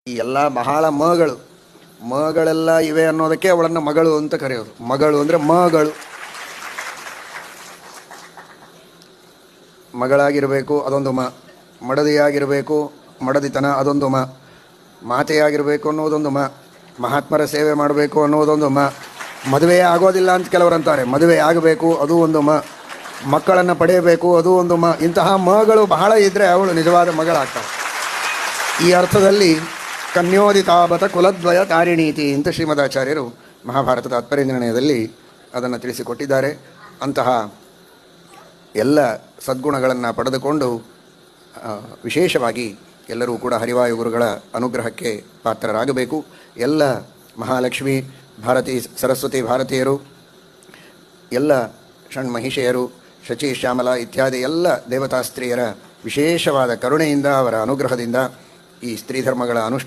ಈ ಎಲ್ಲ ಬಹಳ ಮಗಳೆಲ್ಲ ಇವೆ ಅನ್ನೋದಕ್ಕೆ ಅವಳನ್ನು ಮಗಳು ಅಂತ ಕರೆಯೋದು. ಮಗಳು ಅಂದರೆ ಮಗಳು, ಮಗಳಾಗಿರಬೇಕು ಅದೊಂದು ಮಡದಿಯಾಗಿರಬೇಕು, ಮಡದಿತನ ಅದೊಂದು ಮಾತೆಯಾಗಿರಬೇಕು ಅನ್ನೋದೊಂದು ಮಹಾತ್ಮರ ಸೇವೆ ಮಾಡಬೇಕು ಅನ್ನೋದೊಂದು ಮದುವೆ ಆಗೋದಿಲ್ಲ ಅಂತ ಕೆಲವರು ಅಂತಾರೆ, ಮದುವೆ ಆಗಬೇಕು ಅದು ಒಂದು ಮಕ್ಕಳನ್ನು ಪಡೆಯಬೇಕು ಅದು ಒಂದು ಇಂತಹ ಮಗಳು ಬಹಳ ಇದ್ದರೆ ಅವಳು ನಿಜವಾದ ಮಗಳಾಗ್ತಾಳೆ. ಈ ಅರ್ಥದಲ್ಲಿ ಕನ್ಯೋದಿತಾಬತ ಕುಲದ್ವಯ ತಾರಿಣೀತಿ ಅಂತ ಶ್ರೀಮದಾಚಾರ್ಯರು ಮಹಾಭಾರತದ ತಾತ್ಪರ್ಯ ನಿರ್ಣಯದಲ್ಲಿ ಅದನ್ನು ತಿಳಿಸಿಕೊಟ್ಟಿದ್ದಾರೆ. ಅಂತಹ ಎಲ್ಲ ಸದ್ಗುಣಗಳನ್ನು ಪಡೆದುಕೊಂಡು ವಿಶೇಷವಾಗಿ ಎಲ್ಲರೂ ಕೂಡ ಹರಿವಾಯು ಗುರುಗಳ ಅನುಗ್ರಹಕ್ಕೆ ಪಾತ್ರರಾಗಬೇಕು. ಎಲ್ಲ ಮಹಾಲಕ್ಷ್ಮಿ ಭಾರತಿ ಸರಸ್ವತಿ ಭಾರತೀಯರು, ಎಲ್ಲ ಷಣ್ಮಹಿಷೆಯರು, ಶಚಿ ಶ್ಯಾಮಲ ಇತ್ಯಾದಿ ಎಲ್ಲ ದೇವತಾ ಸ್ತ್ರೀಯರ ವಿಶೇಷವಾದ ಕರುಣೆಯಿಂದ ಅವರ ಅನುಗ್ರಹದಿಂದ ಈ ಸ್ತ್ರೀ ಧರ್ಮಗಳ